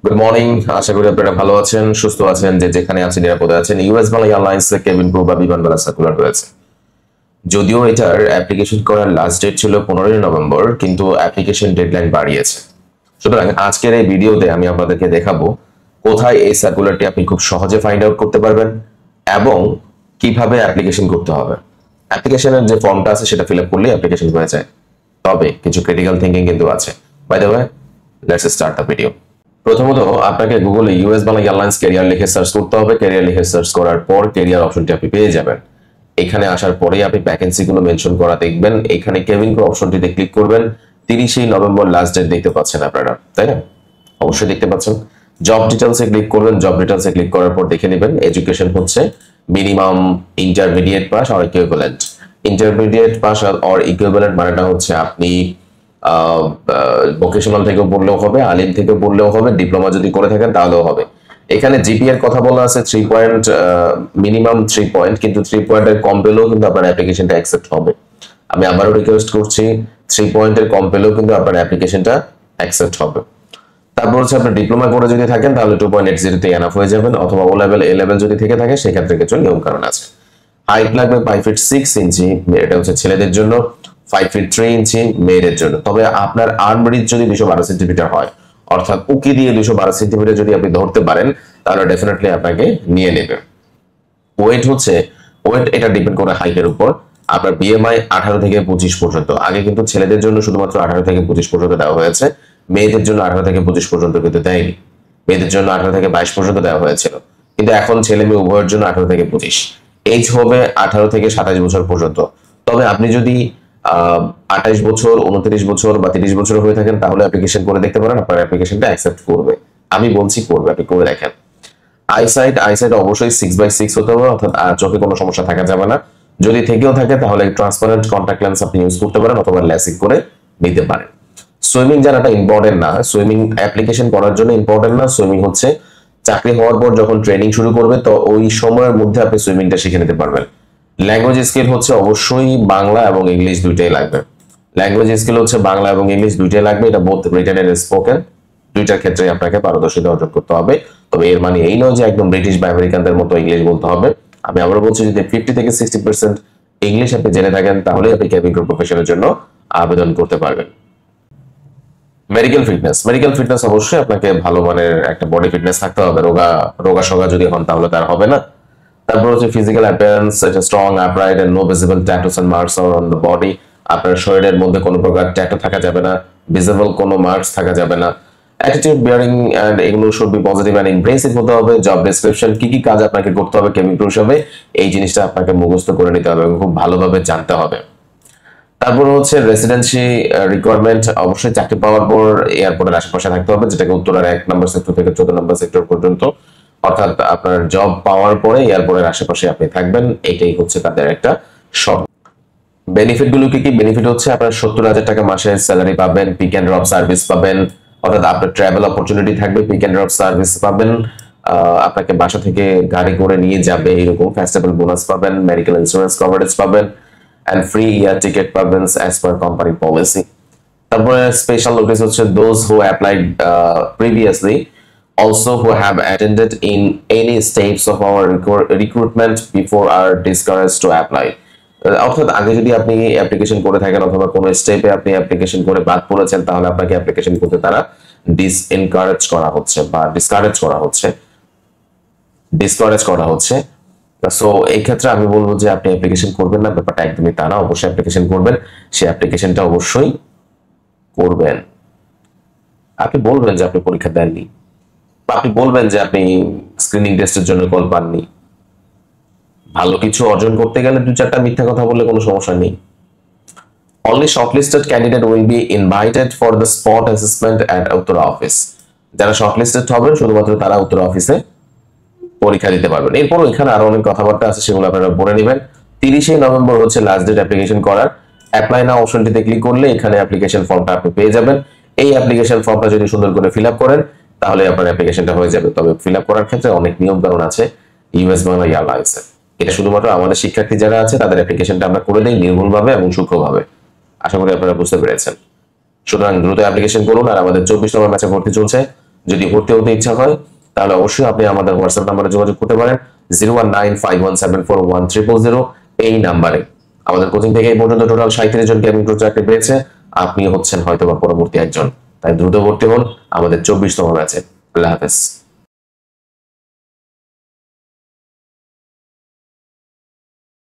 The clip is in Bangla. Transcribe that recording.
Good morning. আশা করি আপনারা ভালো আছেন, সুস্থ আছেন, যে যেখানে আছেন নিরাপদে আছেন। ইউএস বাংলা এয়ারলাইন্স এর কেবিন ক্রু বা বিমান বালা সার্কুলার রয়েছে। যদিও এটার অ্যাপ্লিকেশন করার লাস্ট ডেট ছিল 15 নভেম্বর, কিন্তু অ্যাপ্লিকেশন ডেডলাইন বাড়িয়েছে। সুতরাং আজকের এই ভিডিওতে আমি আপনাদেরকে দেখাবো কোথায় এই সার্কুলারটি আপনি খুব সহজে ফাইন্ড আউট করতে পারবেন এবং কিভাবে অ্যাপ্লিকেশন করতে হবে। অ্যাপ্লিকেশনের যে ফর্মটা আছে সেটা ফিল আপ করলেই অ্যাপ্লিকেশন হয়ে যায়, তবে কিছু ক্রিটিক্যাল থিঙ্কিং কিন্তু আছে। By the way, let's start the video. প্রথমত আপনাকে গুগলে ইউএস বাংলা এয়ারলাইন্স ক্যারিয়ার লিখে সার্চ করতে হবে। ক্যারিয়ার লিখে সার্চ করার পর ক্যারিয়ার অপশনটি আপনি পেয়ে যাবেন। এখানে আসার পরেই আপনি ভ্যাকেন্সিগুলো মেনশন করা দেখবেন। এখানে কেবিন ক্রু অপশনটিতে ক্লিক করবেন। 30 নভেম্বর লাস্ট ডেট দেখতে পাচ্ছেন আপনারা, তাই না? অবশ্যই দেখতে পাচ্ছেন। জব ডিটেলসে ক্লিক করবেন। জব ডিটেলসে ক্লিক করার পর দেখে নেবেন এডুকেশন হচ্ছে minimum intermediate pass or equivalent. Intermediate pass or equivalent মানেটা হচ্ছে আপনি ভোকেশনাল থেকেও পড়লেও হবে, আলিম থেকে পড়লেও হবে, ডিপ্লোমা যদি করে থাকেন তাহলেও হবে। এখানে জিপিএ এর কথা বলা আছে 3 পয়েন্ট, মিনিমাম 3 পয়েন্ট, কিন্তু 3 পয়েন্টের কম পেলেও কিন্তু আপনার অ্যাপ্লিকেশনটা অ্যাকসেপ্ট হবে। আমি আবারও রিকোয়েস্ট করছি, 3 পয়েন্টের কম পেলেও কিন্তু আপনার অ্যাপ্লিকেশনটা অ্যাকসেপ্ট হবে। তারপর হচ্ছে আপনি ডিপ্লোমা করে যদি থাকেন তাহলে 2.80 তে এনাফ হয়ে যাবেন, অথবা ও লেভেল এ লেভেল যদি থেকে থাকে সেক্ষেত্রে কিছু নিয়ম কারণ আছে। হাইট লাগবে 5 ফিট 6 ইঞ্চি, এটা হচ্ছে ছেলেদের জন্য, 5 ফিট 3 ইঞ্চি মেয়েদের জন্য। তবে আপনার আর্ম ব্রিজ যদি 212 সেন্টিমিটার হয়, অর্থাৎ উকি দিয়ে 212 সেন্টিমিটার যদি আপনি ধরতে পারেন তাহলে ডেফিনেটলি আপনাকে নিয়ে নেবে। ওয়েট হচ্ছে, ওয়েট এটা ডিপেন্ড করে হাইটের উপর। আপনার বিএমআই 18 থেকে 25 পর্যন্ত। আগে কিন্তু ছেলেদের জন্য শুধুমাত্র 18 থেকে 25 পর্যন্ত দেওয়া হয়েছে, মেয়েদের জন্য 18 থেকে 25 পর্যন্ত কিন্তু দেয়নি। মেয়েদের জন্য 18 থেকে 22 পর্যন্ত দেওয়া হয়েছিল, কিন্তু এখন ছেলে মেয়ে উভয়ের জন্য 18 থেকে 25। এজ হবে 18 থেকে 27 বছর পর্যন্ত। তবে আপনি যদি 28 বছর, 29 বছর বা 30 বছর হয়ে থাকেন তাহলে অ্যাপ্লিকেশন করে দেখতে পারেন, আপনার অ্যাপ্লিকেশনটা অ্যাকসেপ্ট করবে। আমি বলছি করবে, আপনি করে দেখেন। আইসাইট অবশ্যই 6/6 হতে হবে, অর্থাৎ চোখে কোনো সমস্যা থাকা যাবে না। যদি থেকেও থাকে তাহলে ট্রান্সপারেন্ট কন্টাক্ট লেন্স আপনি ইউজ করতে পারেন, অথবা ল্যাসিক করে নিতে পারেন। সুইমিং জানাটা ইম্পর্টেন্ট না, সুইমিং অ্যাপ্লিকেশন করার জন্য ইম্পর্টেন্ট না। সুইমিং হচ্ছে চাকরি হওয়ার পর যখন ট্রেনিং শুরু করবে তো ওই সময়ের মধ্যে আপনি সুইমিংটা শিখে নিতে পারবেন। ল্যাঙ্গুয়েজ স্কিল হচ্ছে অবশ্যই বাংলা এবং ইংলিশ দুইটাই লাগবে। ল্যাঙ্গুয়েজ স্কিল হচ্ছে বাংলা এবং ইংলিশ দুইটাই লাগবে, এটা বোথ রিটেন এন্ড স্পোকেন, দুইটার ক্ষেত্রে আপনাকে পারদর্শিতা অর্জন করতে হবে। তবে এর মানে এই নয় যে একদম ব্রিটিশ বা আমেরিকানদের মতো ইংলিশ বলতে হবে। আমি আবারও বলছি, যদি 50 থেকে 60% ইংলিশ আপনি জেনে থাকেন তাহলে আপনি কেবিন ক্রু প্রফেশনের জন্য আবেদন করতে পারবেন। মেডিকেল ফিটনেস অবশ্যই আপনাকে ভালো মানের একটা বডি ফিটনেস থাকতে হবে। রোগা সোগা যদি হন তাহলে তার হবে না। তারপর হচ্ছে ফিজিক্যাল অ্যাপিয়ারেন্স, এটা strong, upright and no visible tattoos and marks on the body. আপনার শরীরের মধ্যে কোনো প্রকার ট্যাটু থাকা যাবে না, ভিজিবল কোনো মার্কস থাকা যাবে না। অ্যাটিটিউড বিয়ারিং এন্ড এগুলো should be positive and impressive হতে হবে। জব ডেসক্রিপশন, কি কি কাজ আপনাকে করতে হবে কেবিন ক্রু হিসেবে, এই জিনিসটা আপনাকে মুখস্থ করে নিতে হবে এবং খুব ভালোভাবে জানতে হবে। তারপর হচ্ছে রেসিডেন্সি রিকোয়ারমেন্ট, অবশ্যই চাকরি পাওয়ার পর এয়ারপোর্টের আশেপাশে থাকতে হবে, যেটাকে উত্তরার 1 নম্বর সেক্টর থেকে 14 নম্বর সেক্টর পর্যন্ত। অর্থাৎ আপনার জব পাওয়ার পরে এয়ারপোর্টের আশেপাশে আপনি থাকবেন, এটাই হচ্ছে তাদের একটা শর্ত। বেনিফিট গুলো কি কি? বেনিফিট হচ্ছে আপনার 70,000 টাকা মাসে স্যালারি পাবেন, পিক এন্ড ড্রপ সার্ভিস পাবেন, অর্থাৎ আপনার ট্রাভেল অপরচুনিটি থাকবে, পিক এন্ড ড্রপ সার্ভিস পাবেন, আপনাকে বাসা থেকে গাড়ি করে নিয়ে যাবে এরকম, ফেস্টিভ্যাল বোনাস পাবেন, মেডিকেল ইন্স্যুরেন্স কভারেজ পাবেন, and free air ticket payments as per company policy. তারপরে স্পেশাল নোটিস হচ্ছে those who applied previously, also who have attended in any steps of our recruitment before are discouraged to apply. অর্থাৎ আগে যদি আপনি অ্যাপ্লিকেশন করে থাকেন অথবা কোনো স্টেপে আপনি অ্যাপ্লিকেশন করে বাদ পড়েছেন তাহলে আপনাকে অ্যাপ্লিকেশন করতে তারা ডিসকারেজ করা হচ্ছে। সো এই ক্ষেত্রে আমি বলবো যে আপনি অ্যাপ্লিকেশন করবেন না, ব্যাপারটা একদমই তা না। অবশ্যই অ্যাপ্লিকেশন করবেন, সেই অ্যাপ্লিকেশনটা অবশ্যই করবেন। আপনি বলবেন যে আপনি পরীক্ষা দেননি, বা আপনি বলবেন যে আপনি স্ক্রিনিং টেস্টের জন্য কল পাননি। ভালো কিছু অর্জন করতে গেলে 2-4টা মিথ্যা কথা বললে কোনো সমস্যা নেই। Only shortlisted candidate will be invited for the spot assessment at Uttara office. যারা শর্টলিস্টেড হবেন শুধুমাত্র তারা উত্তরা অফিসে পরীক্ষা দিতে পারবেন। এরপরও এখানে আরো অনেক কথাবার্তা আছে, সেগুলো আপনারা পড়ে নেবেন। 30 নভেম্বর হচ্ছে লাস্ট ডেট অ্যাপ্লিকেশন করার। অ্যাপ্লাই নাও অপশনটিতে ক্লিক করলে এখানে অ্যাপ্লিকেশন ফর্মটা আপনি পেয়ে যাবেন। এই অ্যাপ্লিকেশন ফর্মটা যদি সুন্দর করে ফিল আপ করেন তাহলে আপনার অ্যাপ্লিকেশনটা হয়ে যাবে। তবে ফিল আপ করার ক্ষেত্রে অনেক নিয়ম কানুন আছে ইউএস বাংলা এয়ারলাইন্সে। এটা শুধুমাত্র আমাদের শিক্ষার্থী যারা আছে তাদের অ্যাপ্লিকেশনটা আমরা করে দেই নির্ভুলভাবে এবং সূক্ষ্মভাবে। আশা করি আপনারা বুঝতে পেরেছেন। সুতরাং দ্রুত অ্যাপ্লিকেশন করুন। আর আমাদের 24 নম্বর ব্যাচে ভর্তি চলছে, যদি ভর্তি হতে ইচ্ছা হয় তাহলে অবশ্যই আপনি আমাদের হোয়াটসঅ্যাপ নাম্বারে যোগাযোগ করতে পারেন 0195174100 এই নাম্বারে। আমাদের কোচিং থেকে এই পর্যন্ত টোটাল 37 জন ক্যাবিন ক্রু চাকরি পেয়েছে, আপনি হচ্ছেন হয়তো বা পরবর্তী একজন। তাই দ্রুত ভর্তি হন আমাদের 24তম ব্যাচে। আল্লাহ হাফেজ।